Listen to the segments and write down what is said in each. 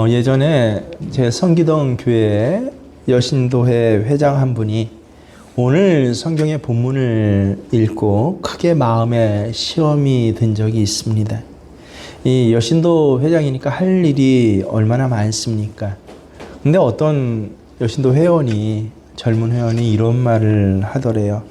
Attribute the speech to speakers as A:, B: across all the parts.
A: 예전에 제 성기동 교회 여신도회 회장 한 분이 오늘 성경의 본문을 읽고 크게 마음에 시험이 든 적이 있습니다. 이 여신도 회장이니까 할 일이 얼마나 많습니까? 근데 어떤 여신도 회원이, 젊은 회원이 이런 말을 하더래요.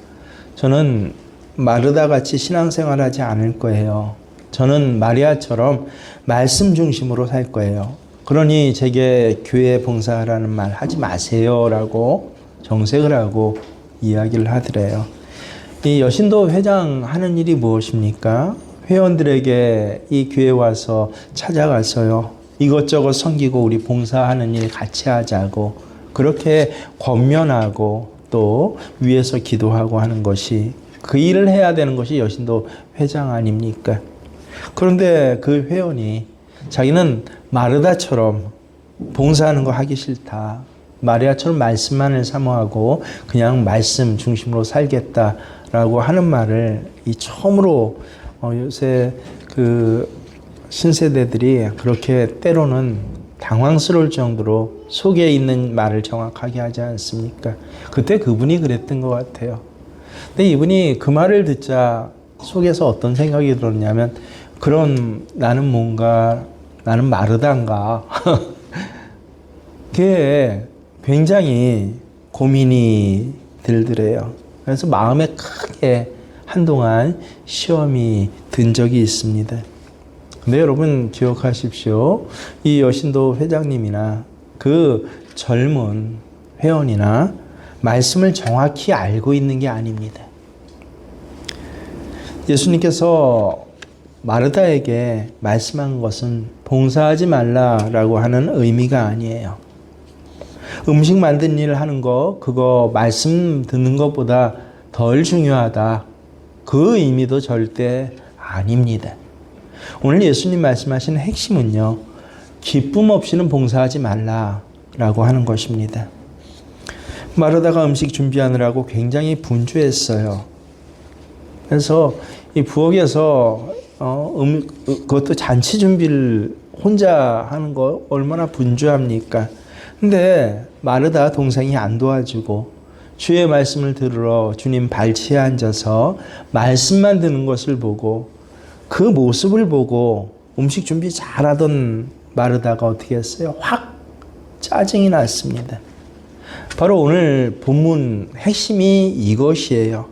A: 저는 마르다 같이 신앙생활하지 않을 거예요. 저는 마리아처럼 말씀 중심으로 살 거예요. 그러니 제게 교회 봉사하라는 말 하지 마세요 라고 정색을 하고 이야기를 하더래요. 이 여신도 회장 하는 일이 무엇입니까? 회원들에게 이 교회 와서 찾아가서요, 이것저것 섬기고 우리 봉사하는 일 같이 하자고 그렇게 권면하고 또 위에서 기도하고 하는 것이, 그 일을 해야 되는 것이 여신도 회장 아닙니까? 그런데 그 회원이 자기는 마르다처럼 봉사하는 거 하기 싫다, 마리아처럼 말씀만을 사모하고 그냥 말씀 중심으로 살겠다라고 하는 말을 처음으로 요새 그 신세대들이 그렇게 때로는 당황스러울 정도로 속에 있는 말을 정확하게 하지 않습니까? 그때 그분이 그랬던 것 같아요. 근데 이분이 그 말을 듣자 속에서 어떤 생각이 들었냐면, 그럼 나는 마르다인가? 그게 굉장히 고민이 들더래요. 그래서 마음에 크게 한동안 시험이 든 적이 있습니다. 근데 여러분 기억하십시오. 이 여신도 회장님이나 그 젊은 회원이나 말씀을 정확히 알고 있는 게 아닙니다. 예수님께서 마르다에게 말씀한 것은 봉사하지 말라라고 하는 의미가 아니에요. 음식 만든 일을 하는 거, 그거 말씀 듣는 것보다 덜 중요하다, 그 의미도 절대 아닙니다. 오늘 예수님 말씀하시는 핵심은요, 기쁨 없이는 봉사하지 말라라고 하는 것입니다. 마르다가 음식 준비하느라고 굉장히 분주했어요. 그래서 이 부엌에서 그것도 잔치 준비를 혼자 하는 거 얼마나 분주합니까? 근데 마르다 동생이 안 도와주고 주의 말씀을 들으러 주님 발치에 앉아서 말씀만 듣는 것을 보고, 그 모습을 보고 음식 준비 잘하던 마르다가 어떻게 했어요? 확 짜증이 났습니다. 바로 오늘 본문 핵심이 이것이에요.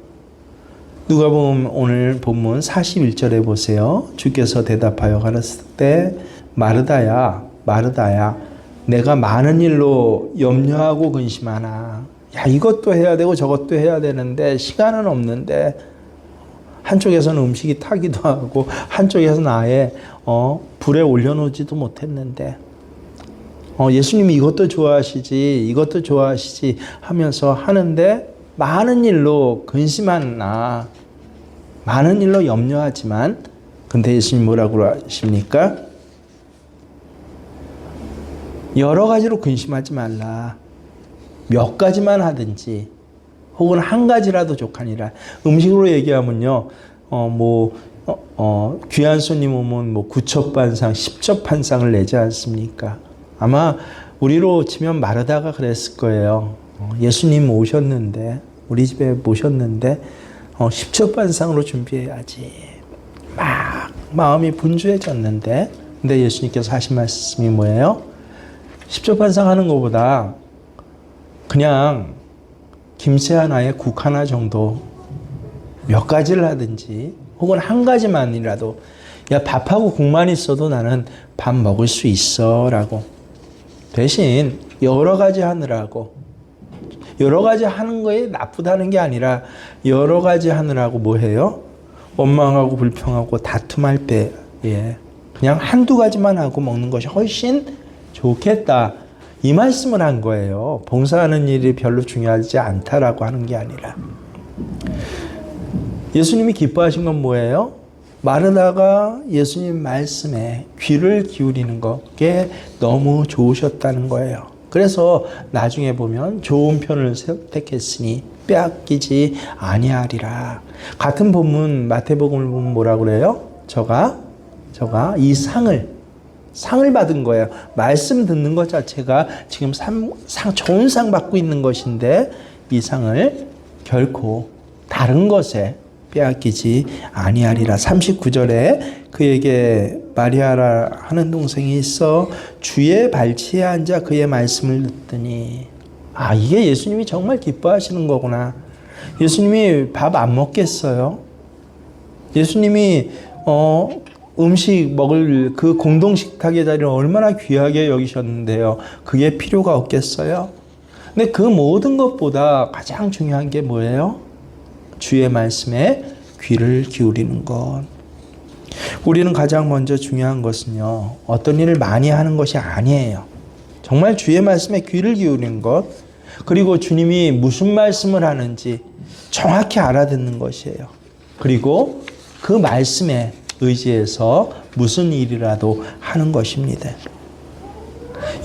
A: 누가복음 오늘 본문 41절에 보세요. 주께서 대답하여 가라사대 때 마르다야, 마르다야, 내가 많은 일로 염려하고 근심하나. 야, 이것도 해야 되고 저것도 해야 되는데 시간은 없는데, 한쪽에서는 음식이 타기도 하고 한쪽에서는 아예 불에 올려놓지도 못했는데, 예수님이 이것도 좋아하시지 이것도 좋아하시지 하면서 하는데 많은 일로 근심하나, 많은 일로 염려하지만, 근데 예수님 뭐라고 하십니까? 여러 가지로 근심하지 말라. 몇 가지만 하든지 혹은 한 가지라도 족하니라. 음식으로 얘기하면요, 귀한 손님 오면 9첩반상 10첩반상을 내지 않습니까? 아마 우리로 치면 마르다가 그랬을 거예요. 예수님 오셨는데, 우리 집에 모셨는데 10첩반상으로 준비해야지. 막 마음이 분주해졌는데, 근데 예수님께서 하신 말씀이 뭐예요? 10첩반상 하는 것보다 그냥 김치 하나에 국 하나 정도, 몇 가지를 하든지 혹은 한 가지만이라도, 야, 밥하고 국만 있어도 나는 밥 먹을 수 있어 라고. 대신 여러 가지 하느라고, 여러 가지 하는 거에 나쁘다는 게 아니라 여러 가지 하느라고 뭐 해요? 원망하고 불평하고 다툼할 때, 그냥 한두 가지만 하고 먹는 것이 훨씬 좋겠다, 이 말씀을 한 거예요. 봉사하는 일이 별로 중요하지 않다라고 하는 게 아니라. 예수님이 기뻐하신 건 뭐예요? 마르다가 예수님 말씀에 귀를 기울이는 것게 너무 좋으셨다는 거예요. 그래서 나중에 보면 좋은 편을 선택했으니 빼앗기지 아니하리라. 같은 본문 마태복음을 보면 뭐라고 그래요? 저가 이 상을 상을 받은 거예요. 말씀 듣는 것 자체가 지금 좋은 상 받고 있는 것인데 이 상을 결코 다른 것에 빼앗기지 아니하리라. 39절에 그에게 마리아라 하는 동생이 있어 주의 발치에 앉아 그의 말씀을 듣더니 이게 예수님이 정말 기뻐하시는 거구나. 예수님이 밥 안 먹겠어요? 예수님이 음식 먹을 그 공동식탁의 자리를 얼마나 귀하게 여기셨는데요. 그게 필요가 없겠어요? 근데 그 모든 것보다 가장 중요한 게 뭐예요? 주의 말씀에 귀를 기울이는 것. 우리는 가장 먼저 중요한 것은요, 어떤 일을 많이 하는 것이 아니에요. 정말 주의 말씀에 귀를 기울이는 것, 그리고 주님이 무슨 말씀을 하는지 정확히 알아듣는 것이에요. 그리고 그 말씀에 의지해서 무슨 일이라도 하는 것입니다.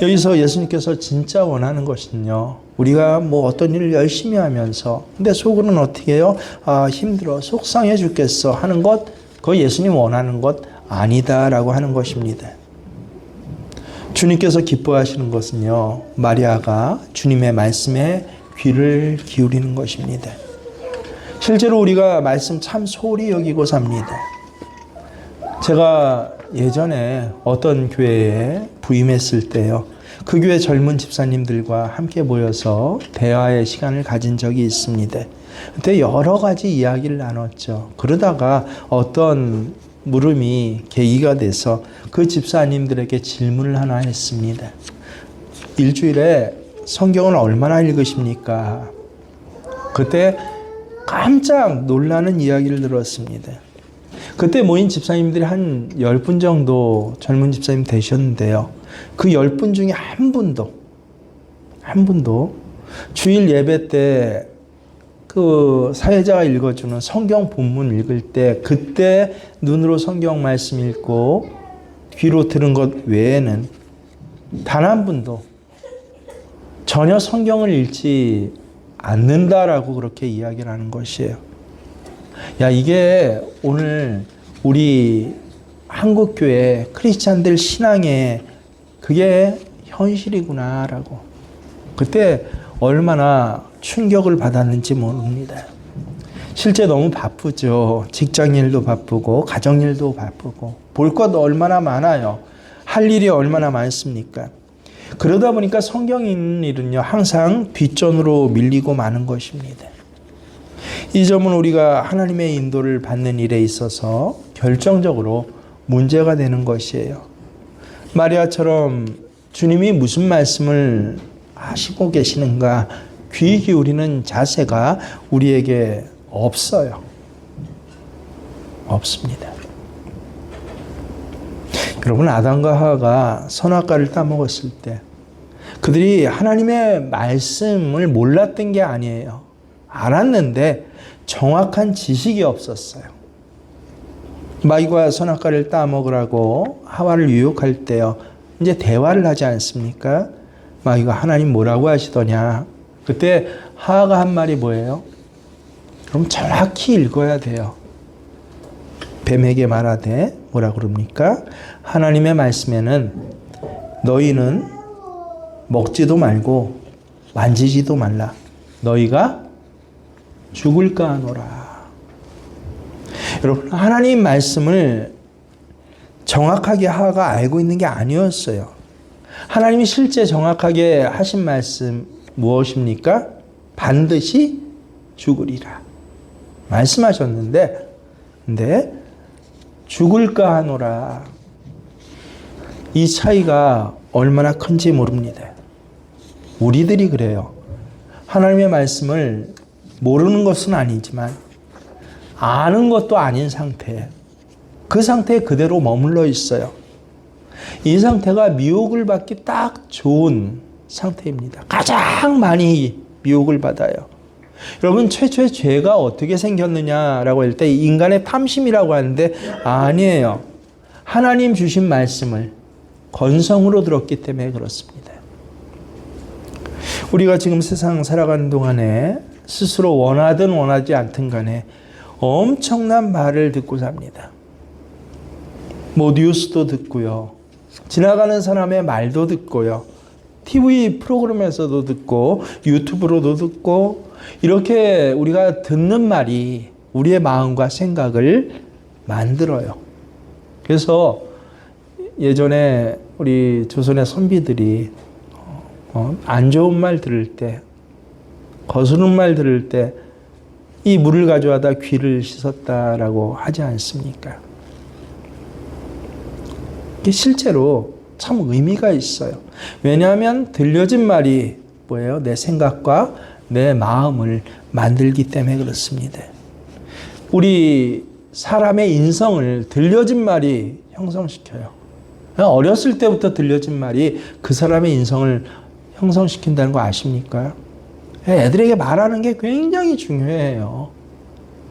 A: 여기서 예수님께서 진짜 원하는 것은요, 우리가 뭐 어떤 일을 열심히 하면서 근데 속으로는 어떻게 해요? 힘들어, 속상해 죽겠어 하는 것, 그거 예수님 원하는 것 아니다라고 하는 것입니다. 주님께서 기뻐하시는 것은요, 마리아가 주님의 말씀에 귀를 기울이는 것입니다. 실제로 우리가 말씀 참 소홀히 여기고 삽니다. 제가 예전에 어떤 교회에 부임했을 때요, 그 교회 젊은 집사님들과 함께 모여서 대화의 시간을 가진 적이 있습니다. 그때 여러 가지 이야기를 나눴죠. 그러다가 어떤 물음이 계기가 돼서 그 집사님들에게 질문을 하나 했습니다. 일주일에 성경을 얼마나 읽으십니까? 그때 깜짝 놀라는 이야기를 들었습니다. 그때 모인 집사님들이 한 10분 정도 젊은 집사님 되셨는데요. 그 10분 중에 한 분도 주일 예배 때 그 사회자가 읽어주는 성경 본문 읽을 때 그때 눈으로 성경 말씀 읽고 귀로 들은 것 외에는 단 한 분도 전혀 성경을 읽지 않는다라고 그렇게 이야기를 하는 것이에요. 이게 오늘 우리 한국교회 크리스찬들 신앙의 그게 현실이구나라고. 그때 얼마나 충격을 받았는지 모릅니다. 실제 너무 바쁘죠. 직장일도 바쁘고 가정일도 바쁘고 볼 것 얼마나 많아요. 할 일이 얼마나 많습니까? 그러다 보니까 성경 읽는 일은요, 항상 뒷전으로 밀리고 마는 것입니다. 이 점은 우리가 하나님의 인도를 받는 일에 있어서 결정적으로 문제가 되는 것이에요. 마리아처럼 주님이 무슨 말씀을 하시고 계시는가 귀 기울이는 자세가 우리에게 없어요. 없습니다. 여러분, 아담과 하와가 선악과를 따먹었을 때 그들이 하나님의 말씀을 몰랐던 게 아니에요. 알았는데 정확한 지식이 없었어요. 마귀가 선악과를 따먹으라고 하와를 유혹할 때요, 이제 대화를 하지 않습니까? 마귀가 하나님 뭐라고 하시더냐? 그때 하와가 한 말이 뭐예요? 그럼 정확히 읽어야 돼요. 뱀에게 말하되 뭐라고 그럽니까? 하나님의 말씀에는 너희는 먹지도 말고 만지지도 말라. 너희가 죽을까 하노라. 여러분, 하나님 말씀을 정확하게 하와가 알고 있는 게 아니었어요. 하나님이 실제 정확하게 하신 말씀 무엇입니까? 반드시 죽으리라 말씀하셨는데, 근데 죽을까 하노라. 이 차이가 얼마나 큰지 모릅니다. 우리들이 그래요. 하나님의 말씀을 모르는 것은 아니지만 아는 것도 아닌 상태, 그 상태에 그대로 머물러 있어요. 이 상태가 미혹을 받기 딱 좋은 상태입니다. 가장 많이 미혹을 받아요. 여러분, 최초의 죄가 어떻게 생겼느냐라고 할 때 인간의 탐심이라고 하는데 아니에요. 하나님 주신 말씀을 건성으로 들었기 때문에 그렇습니다. 우리가 지금 세상 살아가는 동안에 스스로 원하든 원하지 않든 간에 엄청난 말을 듣고 삽니다. 뭐 뉴스도 듣고요, 지나가는 사람의 말도 듣고요. TV 프로그램에서도 듣고 유튜브로도 듣고 이렇게 우리가 듣는 말이 우리의 마음과 생각을 만들어요. 그래서 예전에 우리 조선의 선비들이 안 좋은 말 들을 때, 거스른 말 들을 때 이 물을 가져와다 귀를 씻었다라고 하지 않습니까? 이게 실제로 참 의미가 있어요. 왜냐하면 들려진 말이 뭐예요? 내 생각과 내 마음을 만들기 때문에 그렇습니다. 우리 사람의 인성을 들려진 말이 형성시켜요. 어렸을 때부터 들려진 말이 그 사람의 인성을 형성시킨다는 거 아십니까? 애들에게 말하는 게 굉장히 중요해요.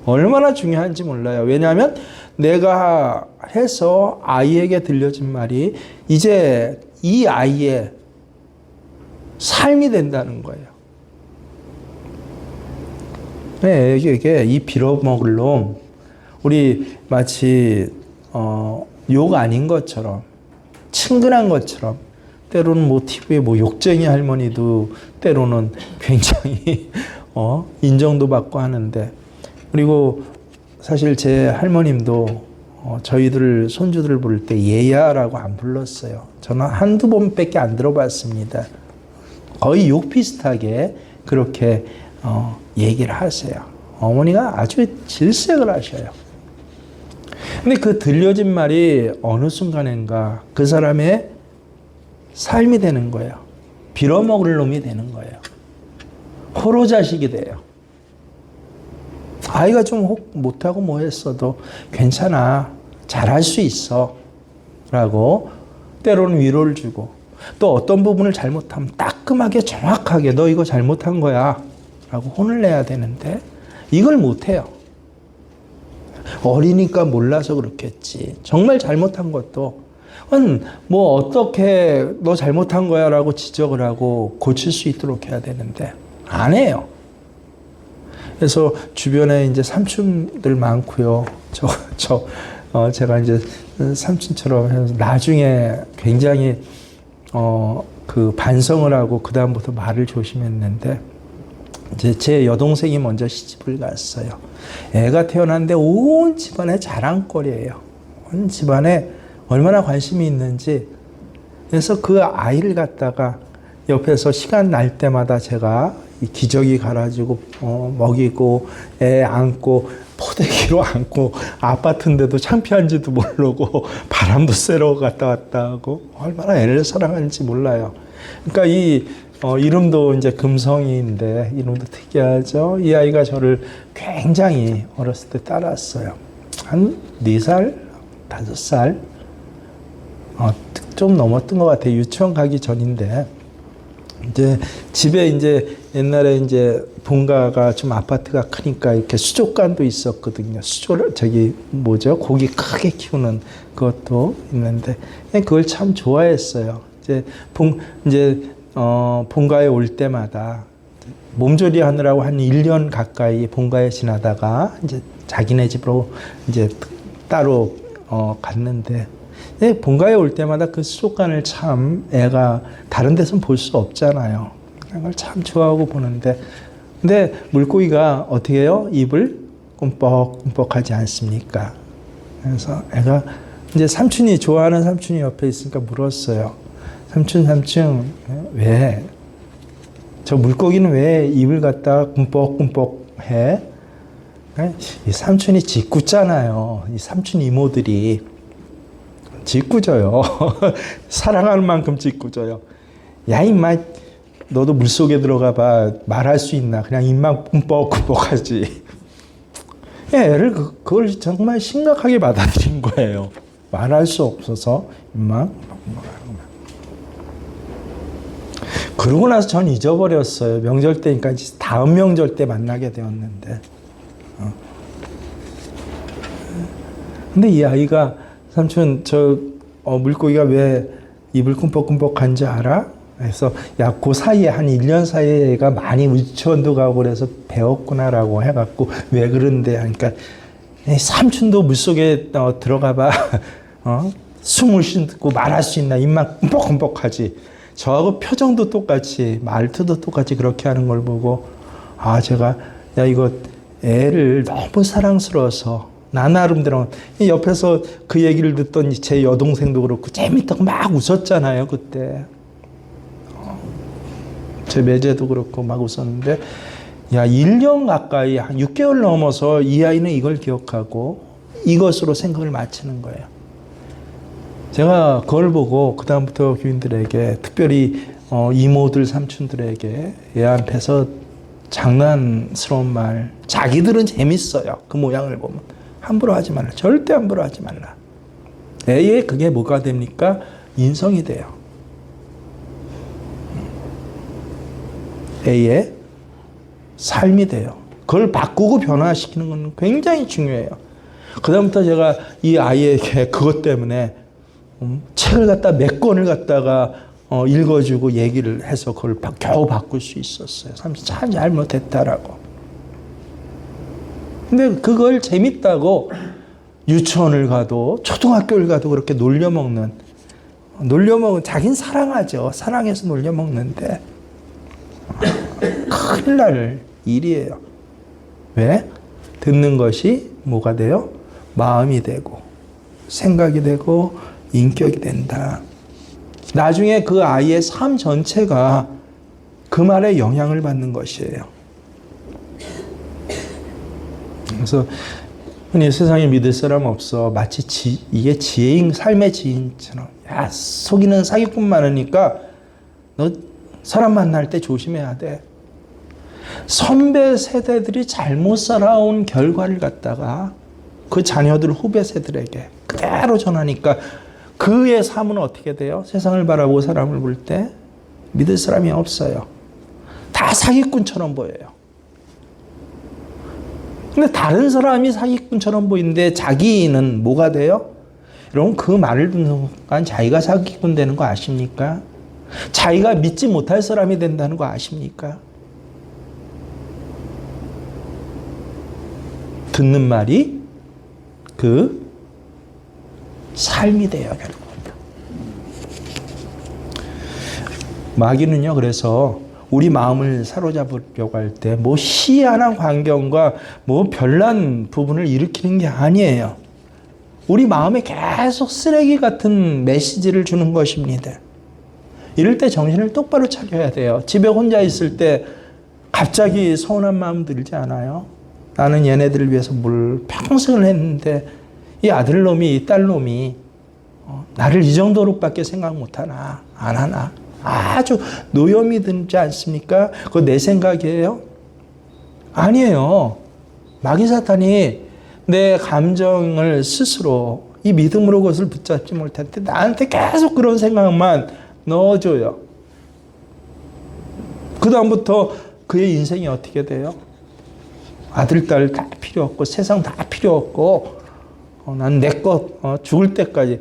A: 얼마나 중요한지 몰라요. 왜냐하면 내가 해서 아이에게 들려진 말이 이제 이 아이의 삶이 된다는 거예요. 애에게 이 빌어먹을 놈, 우리 마치 욕 아닌 것처럼, 친근한 것처럼, 때로는 뭐 TV에 뭐 욕쟁이 할머니도 때로는 굉장히 인정도 받고 하는데, 그리고 사실 제 할머님도 저희들 손주들을 부를 때 얘야라고 안 불렀어요. 저는 한두 번밖에 안 들어봤습니다. 거의 욕 비슷하게 그렇게 얘기를 하세요. 어머니가 아주 질색을 하셔요. 근데 그 들려진 말이 어느 순간인가 그 사람의 삶이 되는 거예요. 빌어먹을 놈이 되는 거예요. 호로 자식이 돼요. 아이가 좀 혹 못하고 뭐 했어도 괜찮아. 잘할 수 있어. 라고 때로는 위로를 주고, 또 어떤 부분을 잘못하면 따끔하게 정확하게 너 이거 잘못한 거야. 라고 혼을 내야 되는데 이걸 못해요. 어리니까 몰라서 그렇겠지. 정말 잘못한 것도 뭐 어떻게 너 잘못한 거야 라고 지적을 하고 고칠 수 있도록 해야 되는데 안 해요. 그래서 주변에 이제 삼촌들 많고요. 제가 이제 삼촌처럼 해서 나중에 굉장히 그 반성을 하고 그 다음부터 말을 조심했는데, 이제 제 여동생이 먼저 시집을 갔어요. 애가 태어났는데 온 집안의 자랑거리예요. 온 집안에 얼마나 관심이 있는지. 그래서 그 아이를 갖다가 옆에서 시간 날 때마다 제가 기저귀 갈아주고 먹이고 애 안고 포대기로 안고, 아파트인데도 창피한지도 모르고 바람도 쐬러 갔다 왔다 하고 얼마나 애를 사랑하는지 몰라요. 그러니까 이 이름도 이제 금성이인데 이름도 특이하죠. 이 아이가 저를 굉장히 어렸을 때 따랐어요. 한 4살, 5살 좀 넘었던 것 같아요. 유치원 가기 전인데, 이제 집에 이제 옛날에 이제 본가가 좀 아파트가 크니까 이렇게 수족관도 있었거든요. 고기 크게 키우는 그것도 있는데 그걸 참 좋아했어요. 이제 본가에 올 때마다 몸조리 하느라고 한 1년 가까이 본가에 지나다가 이제 자기네 집으로 이제 따로 갔는데, 본가에 올 때마다 그 수족관을 참 애가 다른 데서는 볼 수 없잖아요. 그걸 참 좋아하고 보는데, 근데 물고기가 어떻게 해요? 입을 꿈뻑꿈뻑하지 않습니까? 그래서 애가 이제 삼촌이, 좋아하는 삼촌이 옆에 있으니까 물었어요. 삼촌, 왜? 저 물고기는 왜 입을 갖다 꿈뻑꿈뻑 해? 이 삼촌이 짓궂잖아요. 이 삼촌 이모들이 짓궂어요. 사랑하는 만큼 짓궂어요. 야, 임마, 너도 물속에 들어가 봐. 말할 수 있나? 그냥 입만 꿈뻑꿈뻑 하지. 애를 그걸 정말 심각하게 받아들인 거예요. 말할 수 없어서 입만 꿈뻑꿈뻑 하는 거야. 그러고 나서 전 잊어버렸어요. 명절 때니까 다음 명절 때 만나게 되었는데. 근데 이 아이가, 삼촌, 물고기가 왜 입을 꿈뻑꿈뻑 한지 알아? 그래서, 야, 그 사이에, 한 1년 사이에 얘가 많이 유치원도 가고 그래서 배웠구나라고 해갖고, 왜 그런데? 하니까, 삼촌도 물속에 들어가 봐. 숨을 쉬고 말할 수 있나, 입만 흠뻑흠뻑하지. 저하고 표정도 똑같이, 말투도 똑같이 그렇게 하는 걸 보고, 아, 제가, 야, 이거 애를 너무 사랑스러워서, 나 나름대로, 옆에서 그 얘기를 듣던 제 여동생도 그렇고, 재밌다고 막 웃었잖아요, 그때. 제 매제도 그렇고 막 웃었는데, 야, 1년 가까이, 한 6개월 넘어서 이 아이는 이걸 기억하고, 이것으로 생각을 마치는 거예요. 제가 그걸 보고 그다음부터 교인들에게, 특별히 이모들, 삼촌들에게 애 앞에서 장난스러운 말, 자기들은 재밌어요. 그 모양을 보면. 함부로 하지 말라. 절대 함부로 하지 말라. 애의 그게 뭐가 됩니까? 인성이 돼요. 애의 삶이 돼요. 그걸 바꾸고 변화시키는 건 굉장히 중요해요. 그다음부터 제가 이 아이에게 그것 때문에 책을 갖다 몇 권을 갖다가 읽어주고 얘기를 해서 그걸 겨우 바꿀 수 있었어요. 삼촌 참 잘못했다라고. 근데 그걸 재밌다고 유치원을 가도 초등학교를 가도 그렇게 놀려먹는, 자기는 사랑하죠. 사랑해서 놀려먹는데 큰일 날 일이에요. 왜? 듣는 것이 뭐가 돼요? 마음이 되고 생각이 되고 인격이 된다. 나중에 그 아이의 삶 전체가 그 말에 영향을 받는 것이에요. 그래서 흔히 세상에 믿을 사람 없어. 마치 이게 지혜인, 삶의 지인처럼. 야, 속이는 사기꾼 많으니까 너 사람 만날 때 조심해야 돼. 선배 세대들이 잘못 살아온 결과를 갖다가 그 자녀들, 후배 세대들에게 그대로 전하니까 그의 삶은 어떻게 돼요? 세상을 바라보고 사람을 볼 때 믿을 사람이 없어요. 다 사기꾼처럼 보여요. 근데 다른 사람이 사기꾼처럼 보이는데 자기는 뭐가 돼요? 여러분, 그 말을 듣는 순간 자기가 사기꾼 되는 거 아십니까? 자기가 믿지 못할 사람이 된다는 거 아십니까? 듣는 말이 그 삶이 돼요, 결국. 마귀는요, 그래서 우리 마음을 사로잡으려고 할 때 뭐 희한한 환경과 뭐 별난 부분을 일으키는 게 아니에요. 우리 마음에 계속 쓰레기 같은 메시지를 주는 것입니다. 이럴 때 정신을 똑바로 차려야 돼요. 집에 혼자 있을 때 갑자기 서운한 마음 들지 않아요? 나는 얘네들을 위해서 뭘 평생을 했는데 이 아들놈이, 이 딸놈이 나를 이 정도로밖에 생각 못하나, 안 하나. 아주 노염이 들지 않습니까? 그거 내 생각이에요? 아니에요. 마귀 사탄이 내 감정을 스스로 이 믿음으로 그것을 붙잡지 못할 때 나한테 계속 그런 생각만 넣어줘요. 그 다음부터 그의 인생이 어떻게 돼요? 아들, 딸 다 필요 없고 세상 다 필요 없고 난 내 것 죽을 때까지.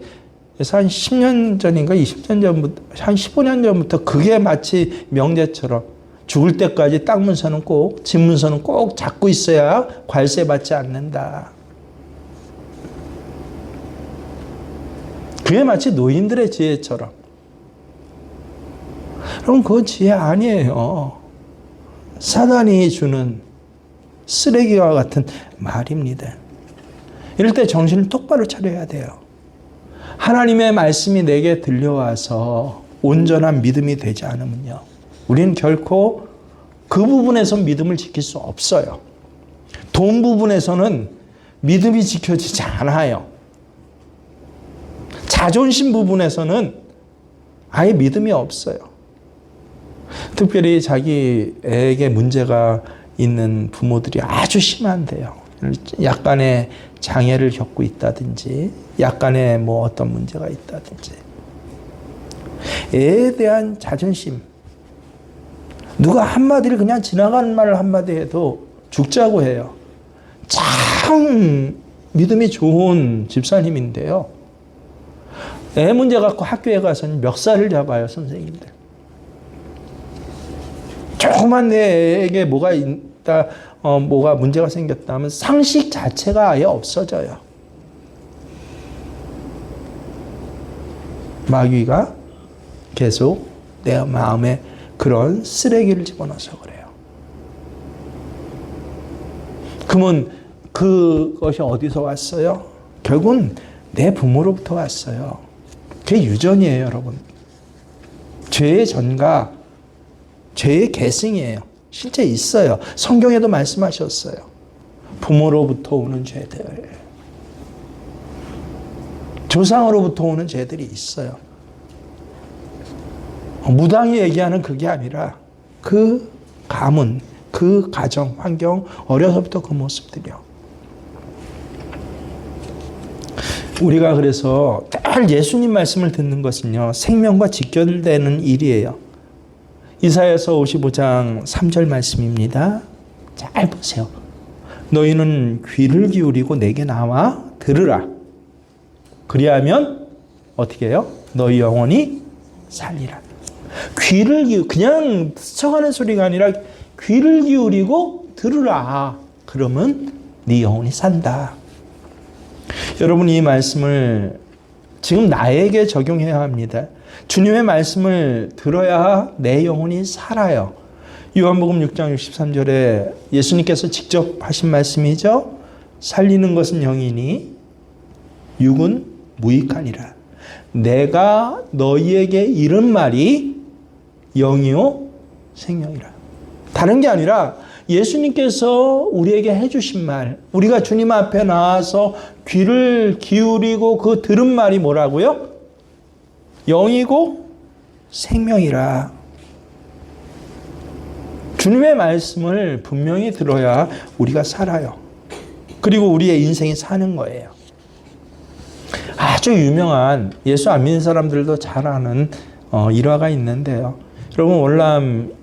A: 그래서 한 10년 전인가 20년 전부터, 한 15년 전부터 그게 마치 명제처럼 죽을 때까지 땅 문서는 꼭, 집 문서는 꼭 잡고 있어야 관세 받지 않는다. 그게 마치 노인들의 지혜처럼. 그럼 그건 지혜 아니에요. 사단이 주는 쓰레기와 같은 말입니다. 이럴 때 정신을 똑바로 차려야 돼요. 하나님의 말씀이 내게 들려와서 온전한 믿음이 되지 않으면요, 우리는 결코 그 부분에서 믿음을 지킬 수 없어요. 돈 부분에서는 믿음이 지켜지지 않아요. 자존심 부분에서는 아예 믿음이 없어요. 특별히 자기 애에게 문제가 있는 부모들이 아주 심한데요. 약간의 장애를 겪고 있다든지, 약간의 뭐 어떤 문제가 있다든지. 애에 대한 자존심. 누가 한마디를 그냥 지나가는 말을 한마디 해도 죽자고 해요. 참 믿음이 좋은 집사님인데요. 애 문제 갖고 학교에 가서는 멱살을 잡아요, 선생님들. 조그만 내 애에게 뭐가 있다, 뭐가 문제가 생겼다 하면 상식 자체가 아예 없어져요. 마귀가 계속 내 마음에 그런 쓰레기를 집어넣어서 그래요. 그러면 그것이 어디서 왔어요? 결국은 내 부모로부터 왔어요. 그게 유전이에요, 여러분. 죄의 전가, 죄의 계승이에요. 실제 있어요. 성경에도 말씀하셨어요. 부모로부터 오는 죄들, 조상으로부터 오는 죄들이 있어요. 무당이 얘기하는 그게 아니라 그 가문, 그 가정, 환경, 어려서부터 그 모습들이요. 우리가 그래서 늘 예수님 말씀을 듣는 것은요, 생명과 직결되는 일이에요. 이사야서 55장 3절 말씀입니다. 잘 보세요. 너희는 귀를 기울이고 내게 나와 들으라. 그리하면 어떻게 해요? 너희 영혼이 살리라. 귀를 그냥 스쳐가는 소리가 아니라 귀를 기울이고 들으라. 그러면 네 영혼이 산다. 여러분, 이 말씀을 지금 나에게 적용해야 합니다. 주님의 말씀을 들어야 내 영혼이 살아요. 요한복음 6장 63절에 예수님께서 직접 하신 말씀이죠. 살리는 것은 영이니 육은 무익하니라. 내가 너희에게 이른 말이 영이요 생명이라. 다른 게 아니라 예수님께서 우리에게 해주신 말, 우리가 주님 앞에 나와서 귀를 기울이고 그 들은 말이 뭐라고요? 영이고 생명이라. 주님의 말씀을 분명히 들어야 우리가 살아요. 그리고 우리의 인생이 사는 거예요. 아주 유명한, 예수 안 믿는 사람들도 잘 아는 일화가 있는데요. 여러분, 월남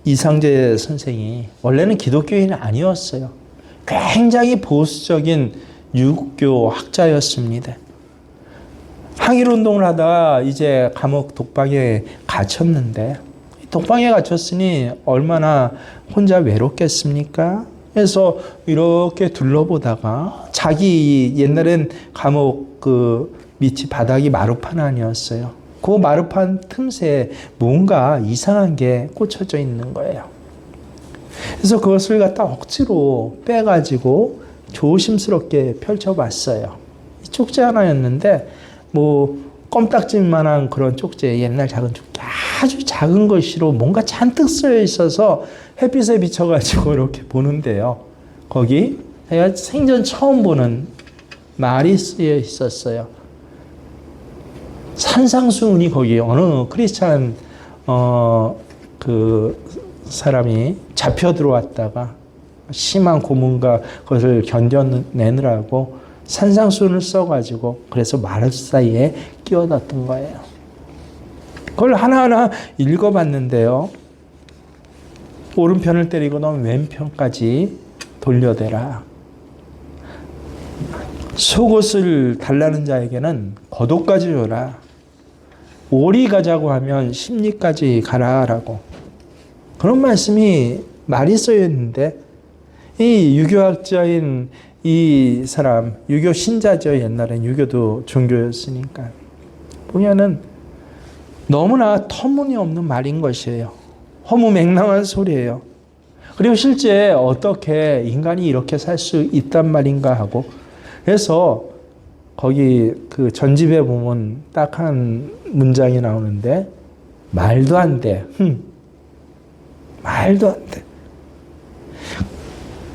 A: 이상재 선생이 원래는 기독교인이 아니었어요. 굉장히 보수적인 유교 학자였습니다. 항일운동을 하다가 이제 감옥 독방에 갇혔는데, 독방에 갇혔으니 얼마나 혼자 외롭겠습니까? 그래서 이렇게 둘러보다가 자기 옛날엔 감옥 그 밑이 바닥이 마루판 아니었어요. 그 마루판 틈새에 뭔가 이상한 게 꽂혀져 있는 거예요. 그래서 그것을 갖다 억지로 빼가지고 조심스럽게 펼쳐봤어요. 쪽지 하나였는데 뭐 껌딱지만한 그런 쪽지에 옛날 작은 쪽지, 아주 작은 글씨로 뭔가 잔뜩 쓰여 있어서 햇빛에 비춰가지고 이렇게 보는데요. 거기 제가 생전 처음 보는 말이 쓰여 있었어요. 산상수훈이 거기 어느 크리스찬 그 사람이 잡혀 들어왔다가 심한 고문과 그것을 견뎌내느라고 산상수훈을 써가지고 그래서 말 사이에 끼워놨던 거예요. 그걸 하나하나 읽어봤는데요. 오른편을 때리고 넌 왼편까지 돌려대라. 속옷을 달라는 자에게는 겉옷까지 줘라. 오리 가자고 하면 십리까지 가라라고. 그런 말씀이 많이 쓰여 있는데, 이 유교학자인 이 사람, 유교 신자죠. 옛날엔 유교도 종교였으니까. 보면은 너무나 터무니없는 말인 것이에요. 허무맹랑한 소리예요. 그리고 실제 어떻게 인간이 이렇게 살 수 있단 말인가 하고, 그래서 거기 그 전집에 보면 딱 한 문장이 나오는데, 말도 안 돼. 말도 안 돼.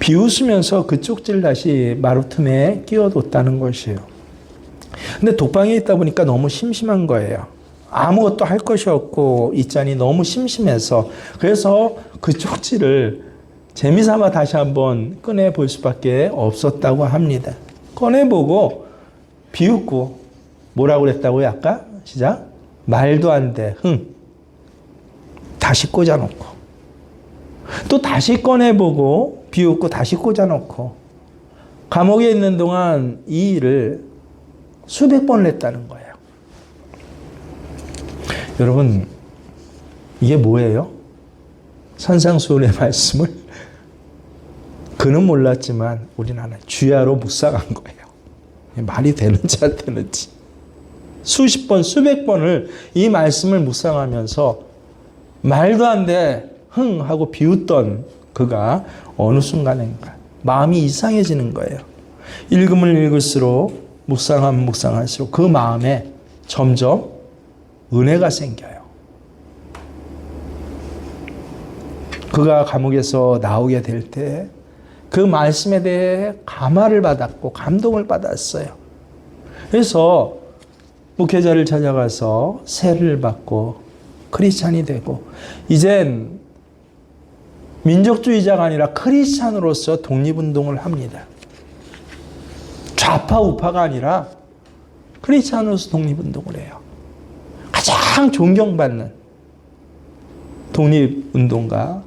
A: 비웃으면서 그 쪽지를 다시 마루틈에 끼워뒀다는 것이에요. 근데 독방에 있다 보니까 너무 심심한 거예요. 아무것도 할 것이 없고 있자니 너무 심심해서, 그래서 그 쪽지를 재미삼아 다시 한번 꺼내볼 수밖에 없었다고 합니다. 꺼내보고 비웃고 뭐라고 그랬다고요? 아까 시작? 말도 안 돼. 다시 꽂아놓고 또 다시 꺼내보고 비웃고 다시 꽂아놓고, 감옥에 있는 동안 이 일을 수백 번을 했다는 거예요. 여러분, 이게 뭐예요? 산상수훈의 말씀을 그는 몰랐지만 우리는 알아요. 주야로 묵상한 거예요. 말이 되는지 안 되는지. 수십 번, 수백 번을 이 말씀을 묵상하면서 말도 안 돼, 흥 하고 비웃던 그가 어느 순간인가 마음이 이상해지는 거예요. 읽으면 읽을수록 묵상하면 묵상할수록 그 마음에 점점 은혜가 생겨요. 그가 감옥에서 나오게 될 때 그 말씀에 대해 감화를 받았고 감동을 받았어요. 그래서 목회자를 찾아가서 세를 받고 크리스찬이 되고 이젠 민족주의자가 아니라 크리스찬으로서 독립운동을 합니다. 좌파 우파가 아니라 크리스찬으로서 독립운동을 해요. 가장 존경받는 독립운동가,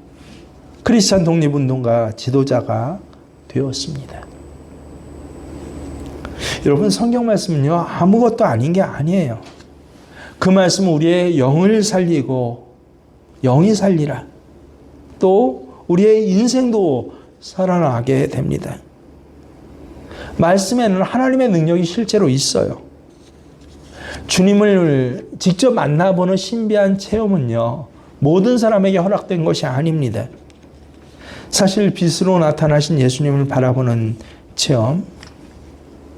A: 크리스찬 독립운동가 지도자가 되었습니다. 여러분, 성경 말씀은요, 아무것도 아닌 게 아니에요. 그 말씀은 우리의 영을 살리고 영이 살리라. 또 우리의 인생도 살아나게 됩니다. 말씀에는 하나님의 능력이 실제로 있어요. 주님을 직접 만나보는 신비한 체험은요, 모든 사람에게 허락된 것이 아닙니다. 사실 빛으로 나타나신 예수님을 바라보는 체험,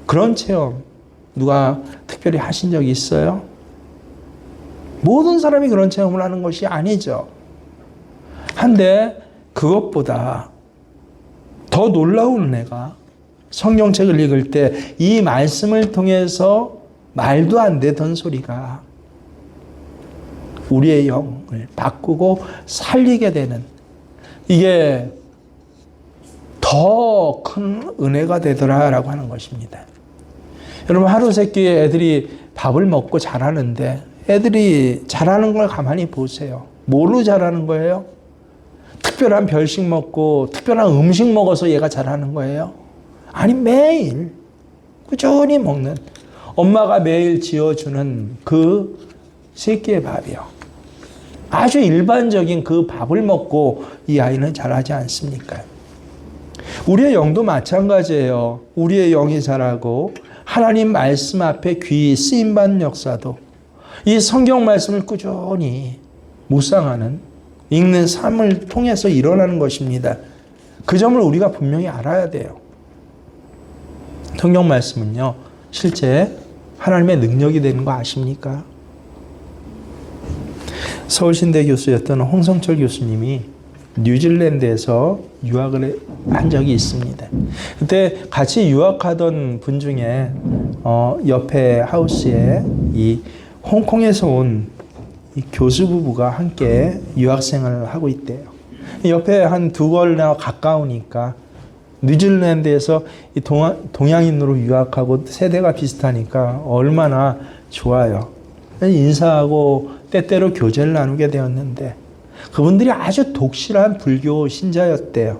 A: 그런 체험 누가 특별히 하신 적이 있어요? 모든 사람이 그런 체험을 하는 것이 아니죠. 한데 그것보다 더 놀라운 은혜가 성경책을 읽을 때 이 말씀을 통해서 말도 안 되던 소리가 우리의 영을 바꾸고 살리게 되는, 이게 더 큰 은혜가 되더라라고 하는 것입니다. 여러분, 하루 세끼에 애들이 밥을 먹고 자라는데 애들이 자라는 걸 가만히 보세요. 뭐로 자라는 거예요? 특별한 별식 먹고 특별한 음식 먹어서 얘가 자라는 거예요? 아니, 매일 꾸준히 먹는, 엄마가 매일 지어주는 그 세끼의 밥이요. 아주 일반적인 그 밥을 먹고 이 아이는 자라지 않습니까? 우리의 영도 마찬가지예요. 우리의 영이 자라고 하나님 말씀 앞에 귀 쓰임받는 역사도 이 성경 말씀을 꾸준히 묵상하는, 읽는 삶을 통해서 일어나는 것입니다. 그 점을 우리가 분명히 알아야 돼요. 성경 말씀은요, 실제 하나님의 능력이 되는 거 아십니까? 서울신대 교수였던 홍성철 교수님이 뉴질랜드에서 유학을 한 적이 있습니다. 그때 같이 유학하던 분 중에 옆에 하우스에 이 홍콩에서 온 이 교수 부부가 함께 유학생활을 하고 있대요. 옆에 한 두 걸나 가까우니까 뉴질랜드에서 이 동양인으로 유학하고 세대가 비슷하니까 얼마나 좋아요. 인사하고 때때로 교제를 나누게 되었는데 그분들이 아주 독실한 불교 신자였대요.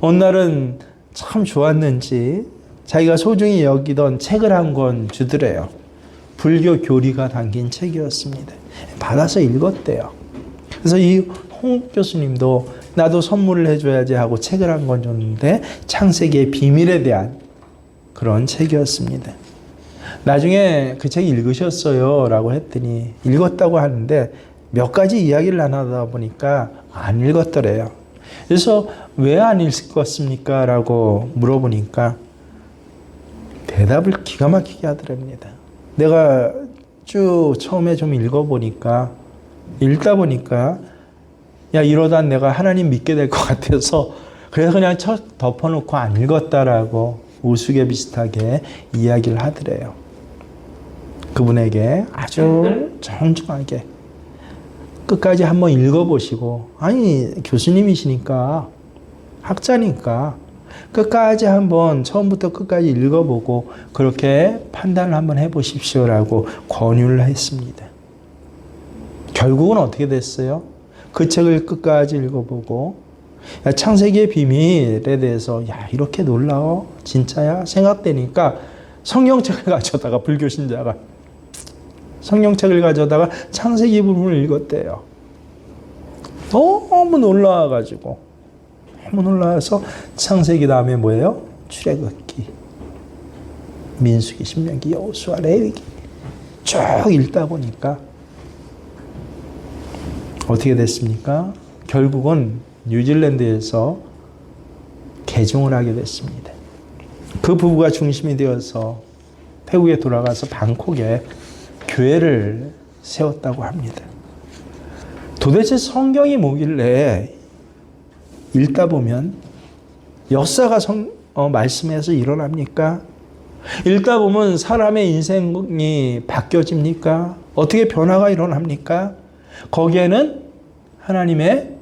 A: 어느 날은 참 좋았는지 자기가 소중히 여기던 책을 한 권 주더래요. 불교 교리가 담긴 책이었습니다. 받아서 읽었대요. 그래서 이 홍 교수님도 나도 선물을 해줘야지 하고 책을 한 권 줬는데 창세기의 비밀에 대한 그런 책이었습니다. 나중에 그 책 읽으셨어요? 라고 했더니 읽었다고 하는데 몇 가지 이야기를 나누다 보니까 안 읽었더래요. 그래서 왜 안 읽었습니까? 라고 물어보니까 대답을 기가 막히게 하더랍니다. 내가 쭉 처음에 좀 읽다 보니까 야, 이러다 내가 하나님 믿게 될 것 같아서 그래서 그냥 첫 덮어놓고 안 읽었다라고 우스갯비슷하게 이야기를 하더래요. 그분에게 아주 정중하게 끝까지 한번 읽어보시고, 아니 교수님이시니까 학자니까 끝까지 한번 처음부터 끝까지 읽어보고 그렇게 판단을 한번 해보십시오라고 권유를 했습니다. 결국은 어떻게 됐어요? 그 책을 끝까지 읽어보고 창세기의 비밀에 대해서 야, 이렇게 놀라워? 진짜야? 생각되니까 성경책을 가져다가, 불교 신자가 성경책을 가져다가 창세기 부분을 읽었대요. 너무 놀라워가지고, 너무 놀라워서 창세기 다음에 뭐예요? 출애굽기, 민수기, 신명기, 여호수아, 레위기 쭉 읽다 보니까 어떻게 됐습니까? 결국은 뉴질랜드에서 개종을 하게 됐습니다. 그 부부가 중심이 되어서 태국에 돌아가서 방콕에 교회를 세웠다고 합니다. 도대체 성경이 뭐길래 읽다 보면 역사가 말씀에서 일어납니까? 읽다 보면 사람의 인생이 바뀌어집니까? 어떻게 변화가 일어납니까? 거기에는 하나님의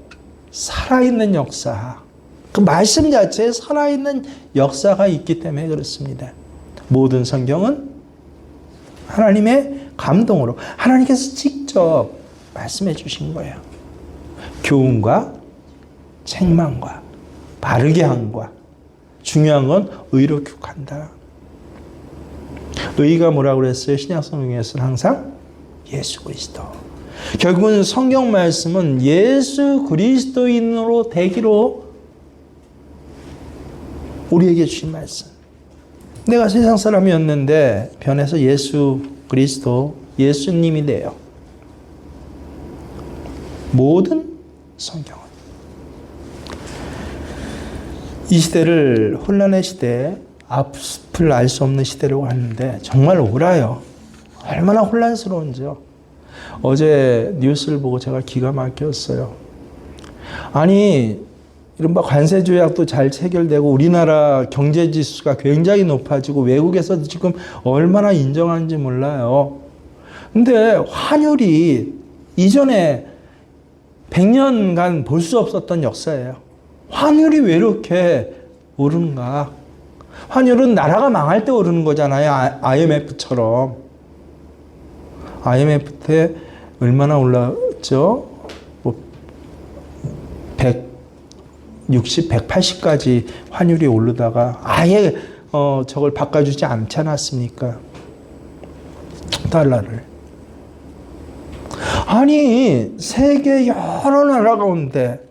A: 살아있는 역사, 그 말씀 자체에 살아있는 역사가 있기 때문에 그렇습니다. 모든 성경은 하나님의 감동으로 하나님께서 직접 말씀해 주신 거예요. 교훈과 책망과 바르게 함과 중요한 건 의로 교육한다. 의가 뭐라고 그랬어요? 신약 성경에서는 항상 예수 그리스도. 결국은 성경 말씀은 예수 그리스도인으로 되기로 우리에게 주신 말씀. 내가 세상 사람이었는데 변해서 예수 그리스도, 예수님이 돼요. 모든 성경은. 이 시대를 혼란의 시대, 앞을 알 수 없는 시대라고 하는데 정말 옳아요. 얼마나 혼란스러운지요. 어제 뉴스를 보고 제가 기가 막혔어요. 아니, 이른바 관세 조약도 잘 체결되고 우리나라 경제 지수가 굉장히 높아지고 외국에서도 지금 얼마나 인정하는지 몰라요. 근데 환율이 이전에 100년간 볼 수 없었던 역사예요. 환율이 왜 이렇게 오르는가? 환율은 나라가 망할 때 오르는 거잖아요. IMF처럼. IMF 때 얼마나 올랐죠? 뭐 160, 180까지 환율이 오르다가 아예 저걸 바꿔주지 않지 않았습니까? 달러를. 아니 세계 여러 나라 가운데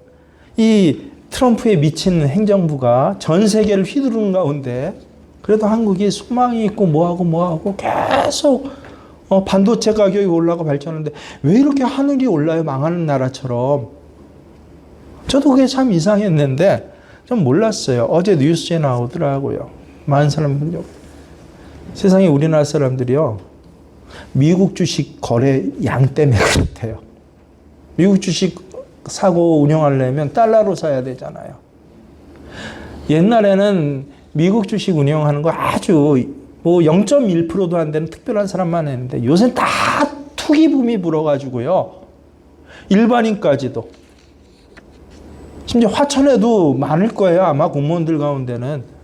A: 이 트럼프의 미친 행정부가 전 세계를 휘두르는 가운데 그래도 한국이 소망이 있고 뭐하고 계속 반도체 가격이 올라가 발전하는데 왜 이렇게 하늘이 올라요? 망하는 나라처럼. 저도 그게 참 이상했는데 좀 몰랐어요. 어제 뉴스에 나오더라고요. 많은 사람들이 세상에 우리나라 사람들이요. 미국 주식 거래 양 때문에 그렇대요. 미국 주식 사고 운영하려면 달러로 사야 되잖아요. 옛날에는 미국 주식 운영하는 거 아주 뭐 0.1%도 안 되는 특별한 사람만 했는데 요새는 다 투기붐이 불어가지고요. 일반인까지도. 심지어 화천에도 많을 거예요. 아마 공무원들 가운데는.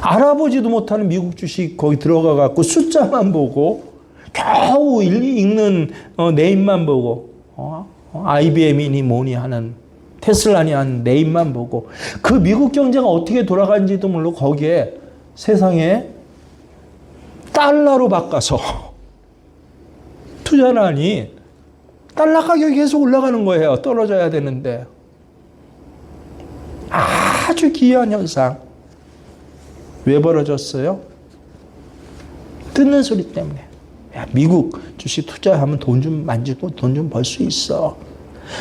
A: 알아보지도 못하는 미국 주식 거기 들어가 갖고 숫자만 보고 겨우 읽는 네임만 보고 IBM이니 뭐니 하는 테슬라니 하는 네임만 보고 그 미국 경제가 어떻게 돌아가는지도 모르고 거기에 세상에 달러로 바꿔서 투자를 하니 달러 가격이 계속 올라가는 거예요. 떨어져야 되는데. 아주 기이한 현상. 왜 벌어졌어요? 듣는 소리 때문에. 야, 미국 주식 투자하면 돈 좀 만지고 돈 좀 벌 수 있어.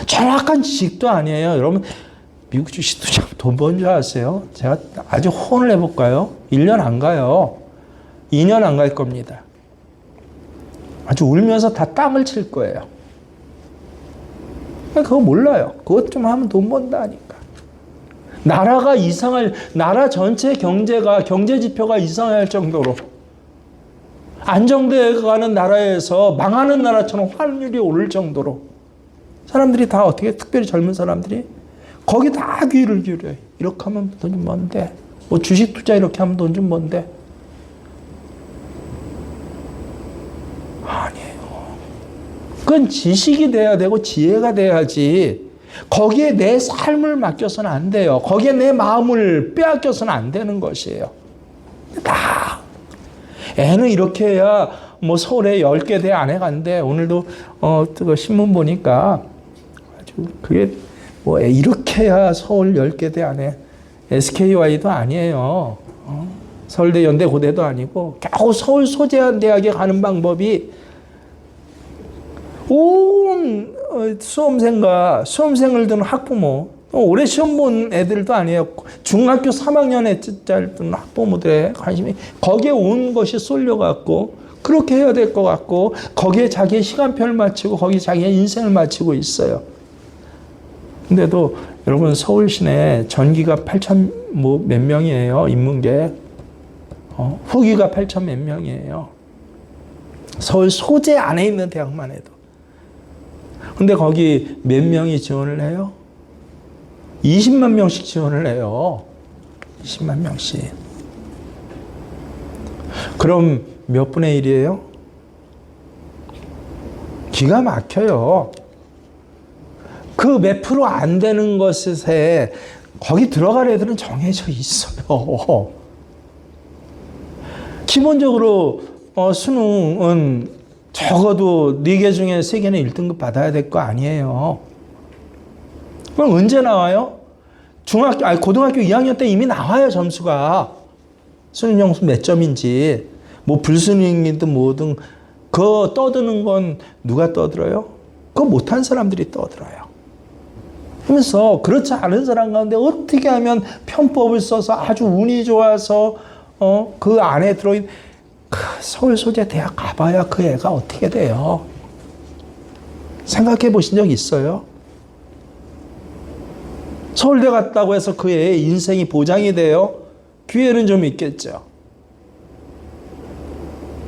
A: 정확한 지식도 아니에요. 여러분 미국 주식 투자 돈 버는 줄 아세요? 제가 아주 호언을 해볼까요? 1년 안 가요. 2년 안 갈 겁니다. 아주 울면서 다 땅을 칠 거예요. 그거 몰라요. 그것 좀 하면 돈 번다 하니까. 나라가 이상할, 나라 전체 경제가, 경제 지표가 이상할 정도로 안정되어 가는 나라에서 망하는 나라처럼 환율이 오를 정도로 사람들이 다 어떻게, 특별히 젊은 사람들이 거기 다 귀를 기울여요. 이렇게 하면 돈 좀 번대. 뭐 주식 투자 이렇게 하면 돈 좀 번대. 아니에요. 그건 지식이 돼야 되고 지혜가 돼야지. 거기에 내 삶을 맡겨서는 안 돼요. 거기에 내 마음을 빼앗겨서는 안 되는 것이에요. 다. 애는 이렇게 해야 뭐 서울에 10개 대 안에 간대. 오늘도 그 신문 보니까 아주 그게 뭐 이렇게 해야 서울 10개 대 안에 SKY도 아니에요. 서울대, 연대, 고대도 아니고 겨우 서울 소재한대학에 가는 방법이 온 수험생을 둔 학부모, 올해 시험 본 애들도 아니에요. 중학교 3학년에 둔 학부모들의 관심이 거기에 온 것이 쏠려갖고 그렇게 해야 될 것 같고 거기에 자기의 시간표를 맞추고 거기에 자기의 인생을 맞추고 있어요. 근데도 여러분 서울 시내 전기가 8천 몇 명이에요. 인문계. 후기가 8천 몇 명이에요. 서울 소재 안에 있는 대학만 해도. 근데 거기 몇 명이 지원을 해요? 20만 명씩 지원을 해요. 20만 명씩. 그럼 몇 분의 1이에요? 기가 막혀요. 그 몇 프로 안 되는 것에 거기 들어갈 애들은 정해져 있어요. 기본적으로 수능은 적어도 4개 중에 3개는 1등급 받아야 될 거 아니에요. 그럼 언제 나와요? 고등학교 2학년 때 이미 나와요, 점수가. 수능 점수 몇 점인지. 뭐 불수능이든 뭐든 그거 떠드는 건 누가 떠들어요? 그거 못한 사람들이 떠들어요. 그러면서 그렇지 않은 사람 가운데 어떻게 하면 편법을 써서 아주 운이 좋아서 그 안에 들어있는 서울 소재 대학 가봐야 그 애가 어떻게 돼요? 생각해 보신 적 있어요? 서울대 갔다고 해서 그 애의 인생이 보장이 돼요? 기회는 좀 있겠죠.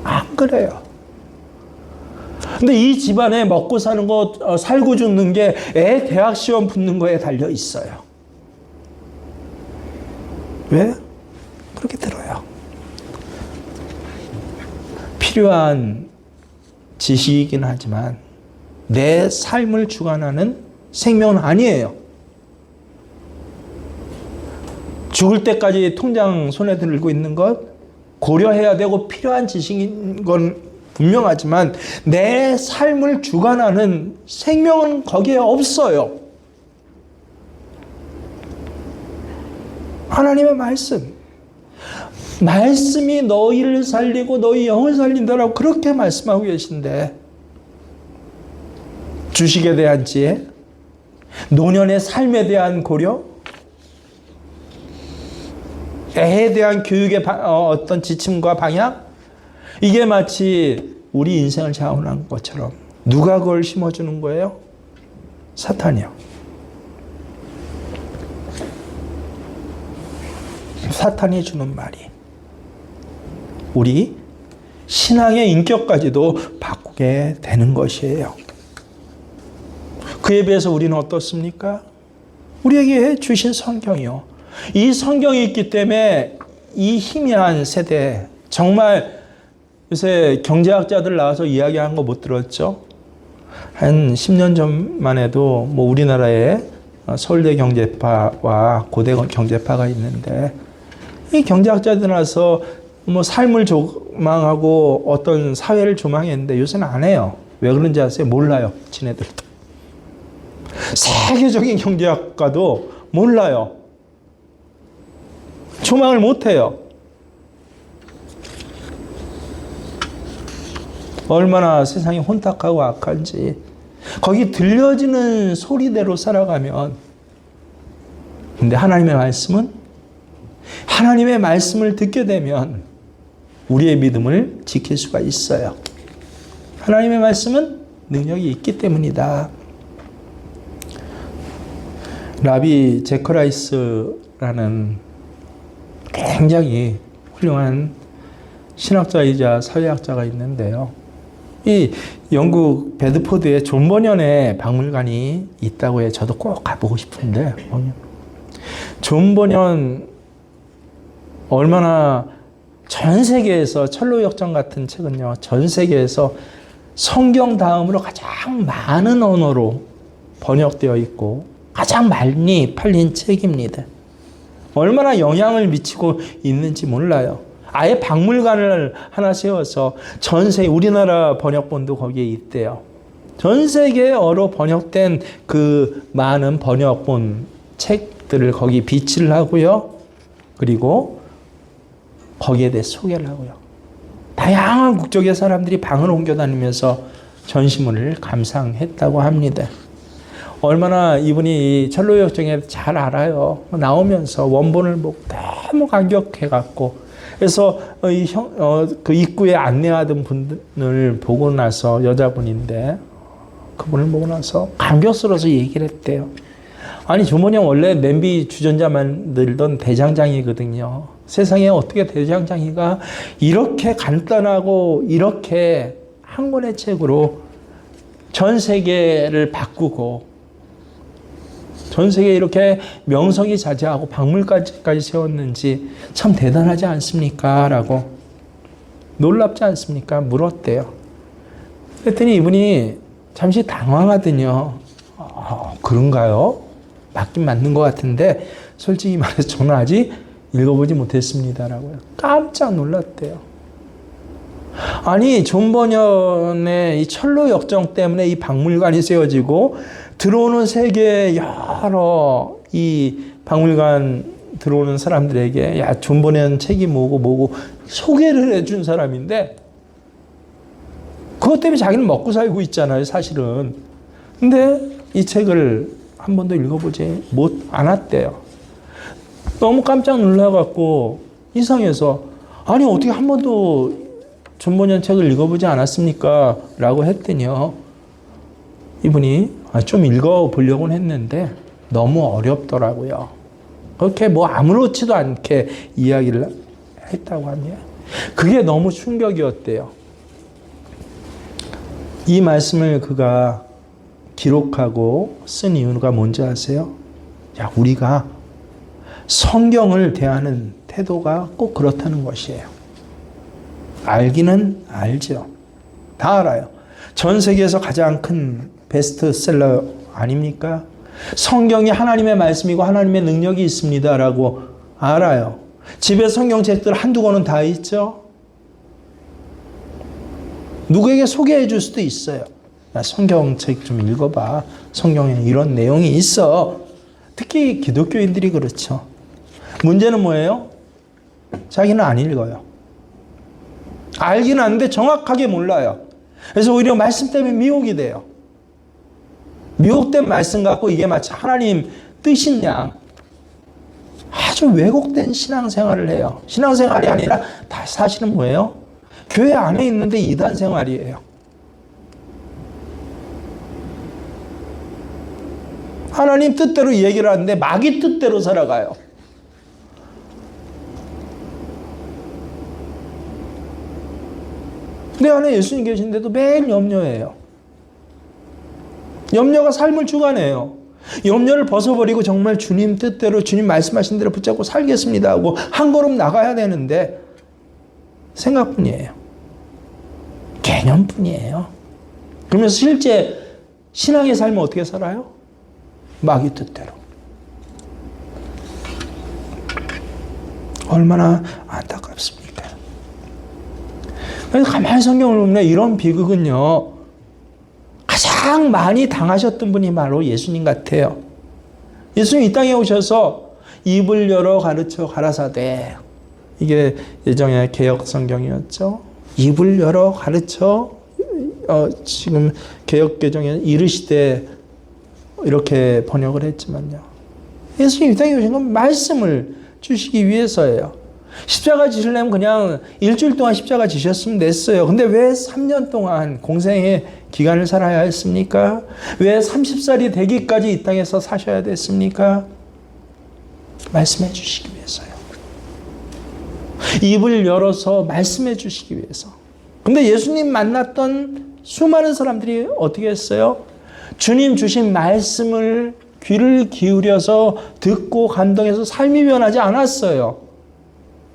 A: 안 그래요. 근데 이 집안에 먹고 사는 거, 살고 죽는 게 애 대학 시험 붙는 거에 달려 있어요. 왜? 그렇게 들어요. 필요한 지식이긴 하지만 내 삶을 주관하는 생명은 아니에요. 죽을 때까지 통장 손에 들고 있는 것 고려해야 되고 필요한 지식인 건 분명하지만 내 삶을 주관하는 생명은 거기에 없어요. 하나님의 말씀이 너희를 살리고 너희 영을 살린다라고 그렇게 말씀하고 계신데 주식에 대한 지혜, 노년의 삶에 대한 고려, 애에 대한 교육의 어떤 지침과 방향, 이게 마치 우리 인생을 좌우하는 것처럼 누가 그걸 심어주는 거예요? 사탄이요. 사탄이 주는 말이 우리 신앙의 인격까지도 바꾸게 되는 것이에요. 그에 비해서 우리는 어떻습니까? 우리에게 주신 성경이요. 이 성경이 있기 때문에 이 희미한 세대, 정말 요새 경제학자들 나와서 이야기하는 거 못 들었죠? 한 10년 전만 해도 뭐 우리나라에 서울대 경제파와 고대 경제파가 있는데 이 경제학자들 나와서 뭐 삶을 조망하고 어떤 사회를 조망했는데 요새는 안 해요. 왜 그런지 아세요? 몰라요. 지네들도. 세계적인 경제학가도 몰라요. 조망을 못해요. 얼마나 세상이 혼탁하고 악한지 거기 들려지는 소리대로 살아가면, 근데 하나님의 말씀을 듣게 되면 우리의 믿음을 지킬 수가 있어요. 하나님의 말씀은 능력이 있기 때문이다. 라비 제커라이스라는 굉장히 훌륭한 신학자이자 사회학자가 있는데요. 이 영국 베드포드에 존 버년의 박물관이 있다고 해요. 저도 꼭 가보고 싶은데 존 버년 얼마나 전 세계에서 철로역정 같은 책은요. 전 세계에서 성경 다음으로 가장 많은 언어로 번역되어 있고 가장 많이 팔린 책입니다. 얼마나 영향을 미치고 있는지 몰라요. 아예 박물관을 하나 세워서 전 세계, 우리나라 번역본도 거기에 있대요. 전 세계어로 번역된 그 많은 번역본 책들을 거기 비치를 하고요. 그리고 거기에 대해 소개를 하고요. 다양한 국적의 사람들이 방을 옮겨 다니면서 전시물을 감상했다고 합니다. 얼마나 이분이 철로역정에 잘 알아요. 나오면서 원본을 보고 너무 감격해갖고, 그래서 그 입구에 안내하던 분을 보고 나서, 여자분인데 그분을 보고 나서 감격스러워서 얘기를 했대요. 아니, 조모님 원래 냄비 주전자 만들던 대장장이거든요. 세상에 어떻게 대장장이가 이렇게 간단하고 이렇게 한 권의 책으로 전 세계를 바꾸고 전 세계에 이렇게 명성이 자자하고 박물관까지 세웠는지 참 대단하지 않습니까? 라고, 놀랍지 않습니까? 물었대요. 그랬더니 이분이 잠시 당황하더니요. 그런가요? 맞긴 맞는 것 같은데 솔직히 말해서 저는 아직 읽어보지 못했습니다라고요. 깜짝 놀랐대요. 아니, 존 버년의 이 철로 역정 때문에 이 박물관이 세워지고 들어오는 세계 여러 이 박물관 들어오는 사람들에게 야, 존 버년 책이 뭐고 소개를 해준 사람인데, 그것 때문에 자기는 먹고 살고 있잖아요, 사실은. 근데 이 책을 한 번도 읽어보지 않았대요. 너무 깜짝 놀라갖고 이상해서, 아니 어떻게 한 번도 존 버년 책을 읽어보지 않았습니까? 라고 했더니요, 이분이 좀 읽어보려고는 했는데 너무 어렵더라고요. 그렇게 뭐 아무렇지도 않게 이야기를 했다고 합니다. 그게 너무 충격이었대요. 이 말씀을 그가 기록하고 쓴 이유가 뭔지 아세요? 야, 우리가 성경을 대하는 태도가 꼭 그렇다는 것이에요. 알기는 알죠. 다 알아요. 전 세계에서 가장 큰 베스트셀러 아닙니까? 성경이 하나님의 말씀이고 하나님의 능력이 있습니다라고 알아요. 집에 성경책들 한두 권은 다 있죠. 누구에게 소개해 줄 수도 있어요. 야, 성경책 좀 읽어봐. 성경에 이런 내용이 있어. 특히 기독교인들이 그렇죠. 문제는 뭐예요? 자기는 안 읽어요. 알기는 아는데 정확하게 몰라요. 그래서 오히려 말씀 때문에 미혹이 돼요. 미혹된 말씀 갖고 이게 마치 하나님 뜻이냐, 아주 왜곡된 신앙생활을 해요. 신앙생활이 아니라 다 사실은 뭐예요? 교회 안에 있는데 이단 생활이에요. 하나님 뜻대로 얘기를 하는데 마귀 뜻대로 살아가요. 내 안에 예수님 계신데도 매일 염려해요. 염려가 삶을 주관해요. 염려를 벗어버리고 정말 주님 뜻대로 주님 말씀하신 대로 붙잡고 살겠습니다 하고 한 걸음 나가야 되는데 생각뿐이에요. 개념뿐이에요. 그러면서 실제 신앙의 삶은 어떻게 살아요? 마귀 뜻대로. 얼마나 안타깝습니까? 그래서 가만히 성경을 보면 이런 비극은요, 가장 많이 당하셨던 분이 바로 예수님 같아요. 예수님 이 땅에 오셔서 입을 열어 가르쳐 가라사대. 이게 예전에 개역 성경이었죠. 입을 열어 가르쳐, 지금 개역 개정에는 이르시되 이렇게 번역을 했지만요. 예수님 이 땅에 오신 건 말씀을 주시기 위해서예요. 십자가 지시려면 그냥 일주일 동안 십자가 지셨으면 됐어요. 근데 왜 3년 동안 공생의 기간을 살아야 했습니까? 왜 30살이 되기까지 이 땅에서 사셔야 됐습니까? 말씀해 주시기 위해서요. 입을 열어서 말씀해 주시기 위해서. 근데 예수님 만났던 수많은 사람들이 어떻게 했어요? 주님 주신 말씀을 귀를 기울여서 듣고 감동해서 삶이 변하지 않았어요.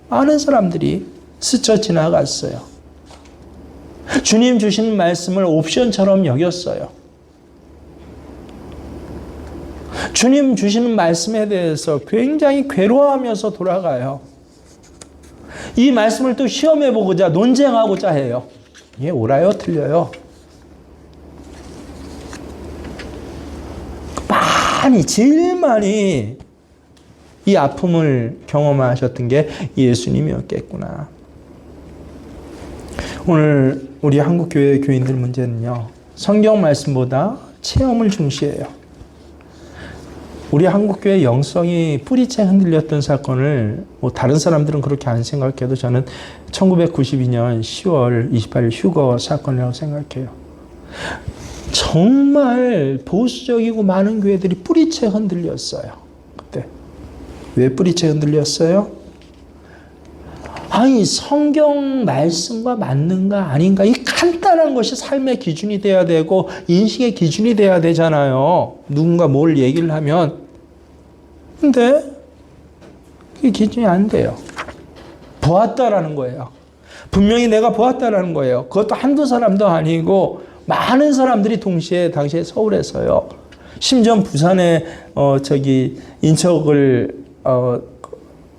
A: 많은 사람들이 스쳐 지나갔어요. 주님 주신 말씀을 옵션처럼 여겼어요. 주님 주시는 말씀에 대해서 굉장히 괴로워하면서 돌아가요. 이 말씀을 또 시험해보고자 논쟁하고자 해요. 이게 옳아요? 틀려요? 제일 많이 이 아픔을 경험하셨던 게 예수님이었겠구나. 오늘 우리 한국교회 교인들 문제는요, 성경 말씀보다 체험을 중시해요. 우리 한국교회 영성이 뿌리째 흔들렸던 사건을 다른 사람들은 그렇게 안 생각해도 저는 1992년 10월 28일 휴거 사건이라고 생각해요. 정말 보수적이고 많은 교회들이 뿌리째 흔들렸어요. 그때. 왜 뿌리째 흔들렸어요? 아니, 성경 말씀과 맞는가 아닌가, 이 간단한 것이 삶의 기준이 돼야 되고 인식의 기준이 돼야 되잖아요. 누군가 뭘 얘기를 하면. 근데 그게 기준이 안 돼요. 보았다라는 거예요. 분명히 내가 보았다라는 거예요. 그것도 한두 사람도 아니고 많은 사람들이 동시에 당시에 서울에서요. 심지어 부산에 인척을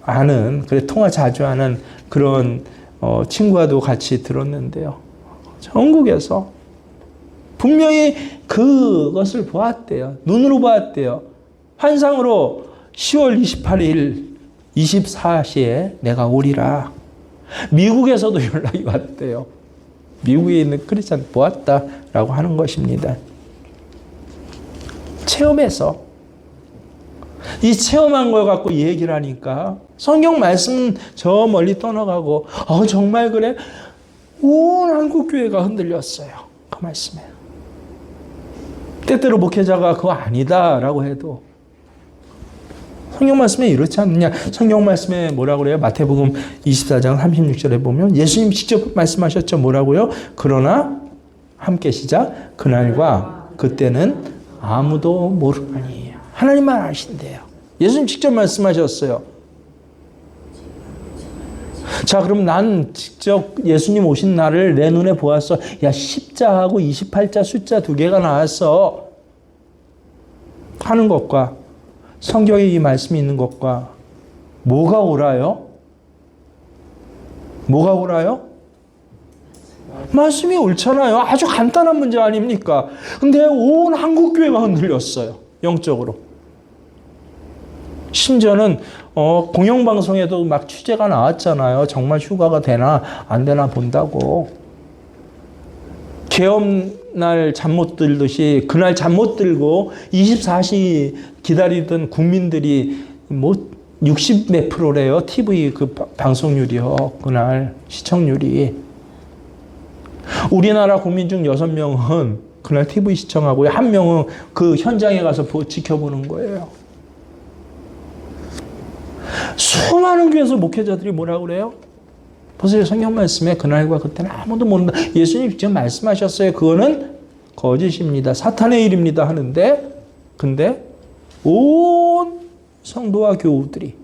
A: 아는, 그래 통화 자주 하는 그런 친구와도 같이 들었는데요. 전국에서 분명히 그것을 보았대요. 눈으로 보았대요. 환상으로 10월 28일 24시에 내가 오리라. 미국에서도 연락이 왔대요. 미국에 있는 크리스찬 보았다라고 하는 것입니다. 체험해서 이 체험한 걸 갖고 얘기를 하니까 성경 말씀은 저 멀리 떠나가고 정말 그래? 온 한국교회가 흔들렸어요. 그 말씀에. 때때로 목회자가 그거 아니다라고 해도 성경 말씀에 이렇지 않느냐. 성경 말씀에 뭐라고 그래요? 마태복음 24장 36절에 보면 예수님 직접 말씀하셨죠. 뭐라고요? 그러나 함께 시작. 그날과 그때는 아무도 모르나니. 하나님만 아신대요. 예수님 직접 말씀하셨어요. 자, 그럼 난 직접 예수님 오신 날을 내 눈에 보았어. 야, 10자하고 28자 숫자 두 개가 나왔어. 하는 것과 성경에 이 말씀이 있는 것과 뭐가 옳아요? 뭐가 옳아요? 말씀이 옳잖아요. 아주 간단한 문제 아닙니까? 근데 온 한국교회가 흔들렸어요. 영적으로. 심지어는 공영방송에도 막 취재가 나왔잖아요. 정말 휴가가 되나 안 되나 본다고. 개업날 잠 못 들듯이 그날 잠 못 들고 24시 기다리던 국민들이 60 몇 프로래요. TV 그 방송률이요. 그날 시청률이. 우리나라 국민 중 6명은 그날 TV 시청하고요. 1명은 그 현장에 가서 지켜보는 거예요. 수많은 교회에서 목회자들이 뭐라고 그래요? 보세요. 성경 말씀에 그날과 그때는 아무도 모른다. 예수님 직접 말씀하셨어요. 그거는 거짓입니다. 사탄의 일입니다 하는데, 근데 온 성도와 교우들이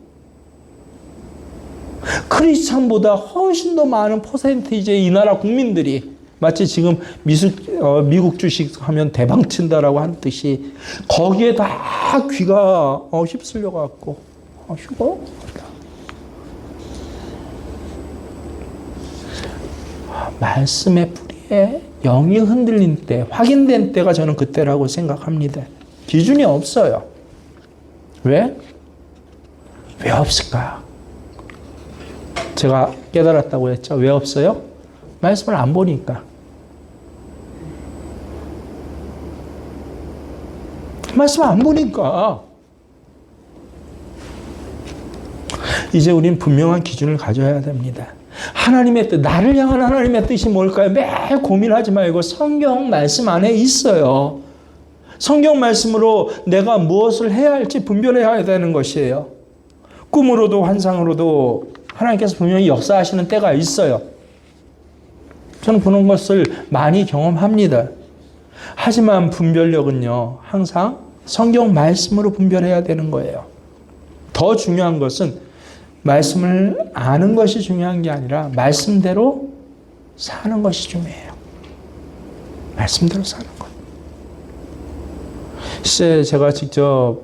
A: 크리스찬보다 훨씬 더 많은 퍼센티지의 이 나라 국민들이 마치 지금 미국 주식하면 대박 친다라고 하는 듯이 거기에 다 귀가 휩쓸려 갖고 휴거? 말씀의 뿌리에 영이 흔들린 때, 확인된 때가 저는 그때라고 생각합니다. 기준이 없어요. 왜? 왜 없을까? 제가 깨달았다고 했죠. 왜 없어요? 말씀을 안 보니까. 말씀을 안 보니까. 이제 우린 분명한 기준을 가져야 됩니다. 하나님의 뜻, 나를 향한 하나님의 뜻이 뭘까요? 매일 고민하지 말고 성경 말씀 안에 있어요. 성경 말씀으로 내가 무엇을 해야 할지 분별해야 되는 것이에요. 꿈으로도 환상으로도 하나님께서 분명히 역사하시는 때가 있어요. 저는 그런 것을 많이 경험합니다. 하지만 분별력은요, 항상 성경 말씀으로 분별해야 되는 거예요. 더 중요한 것은 말씀을 아는 것이 중요한 게 아니라 말씀대로 사는 것이 중요해요. 말씀대로 사는 것. 글쎄, 제가 직접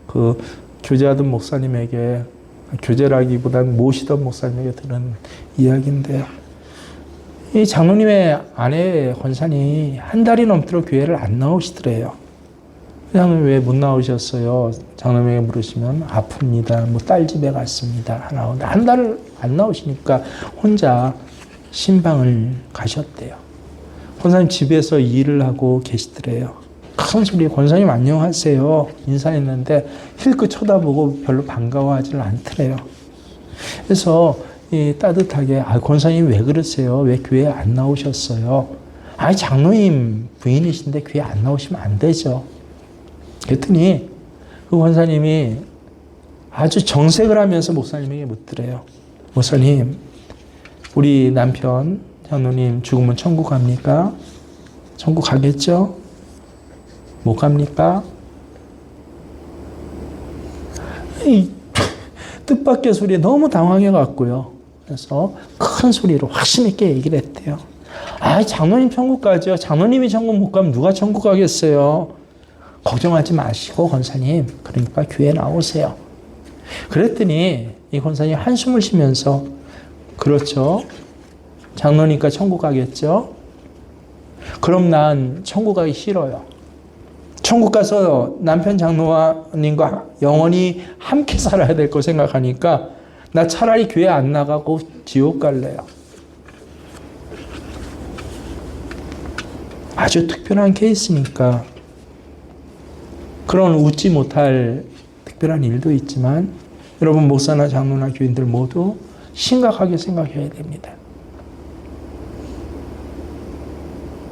A: 그 교제하던 목사님에게, 교제라기보다는 모시던 목사님에게 들은 이야기인데요. 이 장로님의 아내 권사님이 한 달이 넘도록 교회를 안 나오시더래요. 회장님 왜 못 나오셨어요? 장로님에게 물으시면 아픕니다. 뭐 딸 집에 갔습니다. 한 달을 안 나오시니까 혼자 신방을 가셨대요. 권사님 집에서 일을 하고 계시더래요. 큰 소리에 권사님 안녕하세요 인사했는데 힐끗 쳐다보고 별로 반가워하지를 않더래요. 그래서 따뜻하게 권사님 왜 그러세요? 왜 교회에 안 나오셨어요? 장로님 부인이신데 교회 안 나오시면 안 되죠. 그랬더니 그 권사님이 아주 정색을 하면서 목사님에게 묻더래요. 목사님, 우리 남편 장로님 죽으면 천국 갑니까? 천국 가겠죠? 못 갑니까? 이 뜻밖의 소리에 너무 당황해갖고요. 그래서 큰 소리로 확신 있게 얘기를 했대요. 장로님 천국 가죠. 장로님이 천국 못 가면 누가 천국 가겠어요. 걱정하지 마시고 권사님, 그러니까 교회 나오세요. 그랬더니 이 권사님 한숨을 쉬면서 그렇죠. 장로니까 천국 가겠죠. 그럼 난 천국 가기 싫어요. 천국 가서 남편 장로님과 영원히 함께 살아야 될 거 생각하니까 나 차라리 교회 안 나가고 지옥 갈래요. 아주 특별한 케이스니까 그런 웃지 못할 특별한 일도 있지만 여러분 목사나 장로나 교인들 모두 심각하게 생각해야 됩니다.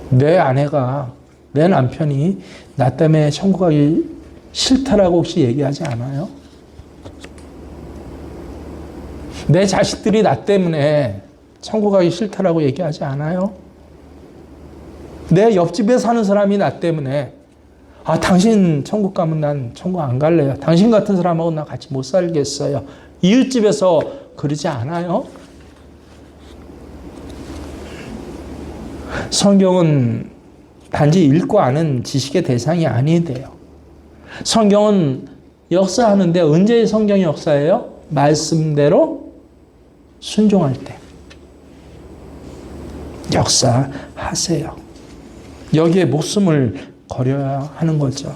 A: 내 아내가 내 남편이 나 때문에 천국 가기 싫다라고 혹시 얘기하지 않아요? 내 자식들이 나 때문에 천국 가기 싫다라고 얘기하지 않아요? 내 옆집에 사는 사람이 나 때문에 당신 천국 가면 난 천국 안 갈래요. 당신 같은 사람하고 나 같이 못 살겠어요. 이웃집에서 그러지 않아요? 성경은 단지 읽고 아는 지식의 대상이 아니돼요. 성경은 역사하는데 언제 성경이 역사예요? 말씀대로 순종할 때. 역사하세요. 여기에 목숨을 걸어야 하는 거죠.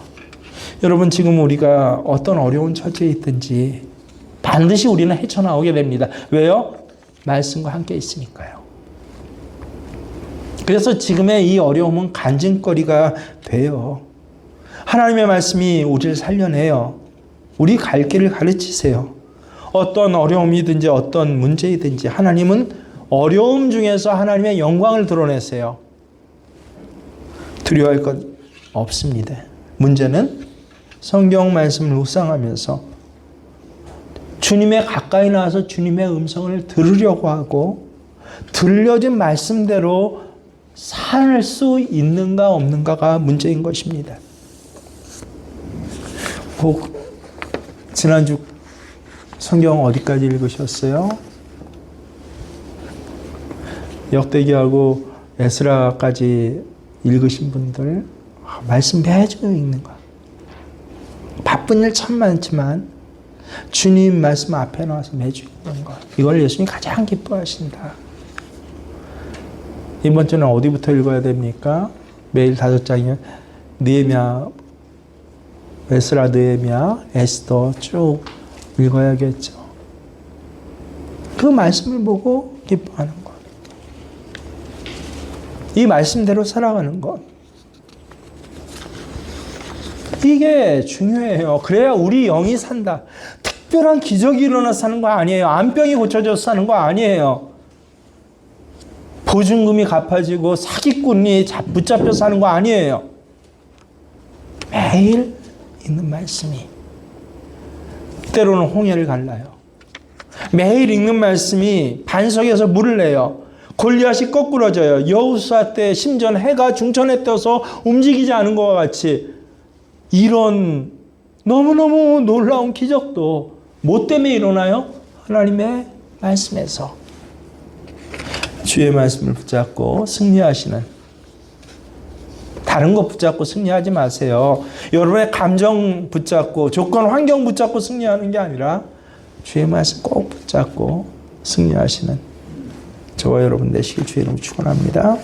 A: 여러분 지금 우리가 어떤 어려운 처지에 있든지 반드시 우리는 헤쳐나오게 됩니다. 왜요? 말씀과 함께 있으니까요. 그래서 지금의 이 어려움은 간증거리가 돼요. 하나님의 말씀이 우리를 살려내요. 우리 갈 길을 가르치세요. 어떤 어려움이든지 어떤 문제이든지 하나님은 어려움 중에서 하나님의 영광을 드러내세요. 두려워할 것 없습니다. 문제는 성경 말씀을 묵상하면서 주님의 가까이 나와서 주님의 음성을 들으려고 하고 들려진 말씀대로 살 수 있는가 없는가가 문제인 것입니다. 지난주 성경 어디까지 읽으셨어요? 역대기하고 에스라까지 읽으신 분들 말씀 매주 읽는 거. 바쁜 일 참 많지만 주님 말씀 앞에 나와서 매주 읽는 거. 이걸 예수님이 가장 기뻐하신다. 이번 주는 어디부터 읽어야 됩니까? 매일 5장이면 느헤미야, 에스라, 느헤미야, 에스더 쭉 읽어야겠죠. 그 말씀을 보고 기뻐하는 것. 이 말씀대로 살아가는 것. 이게 중요해요. 그래야 우리 영이 산다. 특별한 기적이 일어나서 사는 거 아니에요. 암병이 고쳐져서 사는 거 아니에요. 보증금이 갚아지고 사기꾼이 붙잡혀 사는 거 아니에요. 매일 읽는 말씀이 때로는 홍해를 갈라요. 매일 읽는 말씀이 반석에서 물을 내요. 골리앗이 거꾸러져요. 여호수아 때 심전 해가 중천에 떠서 움직이지 않은 것과 같이 이런 너무너무 놀라운 기적도 뭐 때문에 일어나요? 하나님의 말씀에서. 주의 말씀을 붙잡고 승리하시는, 다른 것 붙잡고 승리하지 마세요. 여러분의 감정 붙잡고 조건 환경 붙잡고 승리하는 게 아니라 주의 말씀 꼭 붙잡고 승리하시는 저와 여러분 되시길 주의 이름으로 축원합니다.